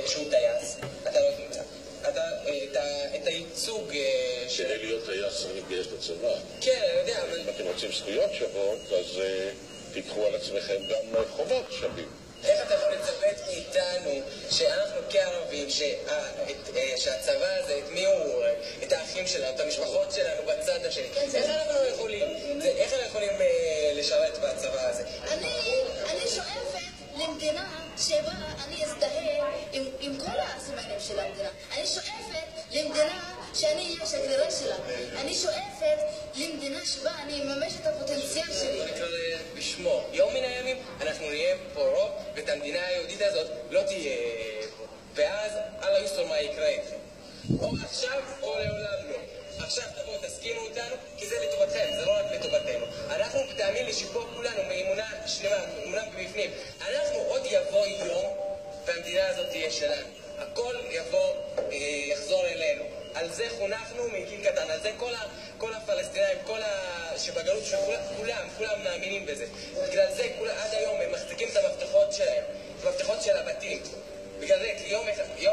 שהוא טייס, אתה לא תמצא. את הייצוג כדי להיות טייס צריך להתגייס לצבא. כן, אני יודע, אבל... אם אתם רוצים זכויות שוות, אז תיקחו על עצמכם גם חובות שווים. איך אתה יכול לצפת מאיתנו שאנחנו כערבים, שהצבא הזה, את מי הוא הורג? את האחים שלנו, את המשפחות שלנו בצד השני. איך אנחנו יכולים לשרת בצבא הזה? אני שואפת למדינה שבה אני אזדהה עם כל הסימנים של המדינה. אני שואפת למדינה שאני אהיה שגרירה שלה. אני שואפת למדינה שבה אני אממש את הפוטנציאל שלי. נקרא בשמו. יום מן הימים אנחנו נהיה פה רוב, ואת המדינה היהודית הזאת לא תהיה פה. ואז אללה יסתור מה יקרה איתכם. או עכשיו או לעולם לא. עכשיו תבואו תסכימו אותנו, כי זה לטובתכם, זה לא רק לטובתנו. אנחנו, תאמין לי שפה כולנו מאמונה שלמה, מאמונה בפנים. אנחנו עוד יבוא יום, והמדינה הזאת תהיה שלנו. הכל יחזור אלינו. על זה חונכנו מגיל קטן, על זה כל הפלסטינאים, שבגלות כולם מאמינים בזה. בגלל זה עד היום הם מחזיקים את המפתחות שלהם, את המפתחות של הבתים. בגלל זה יום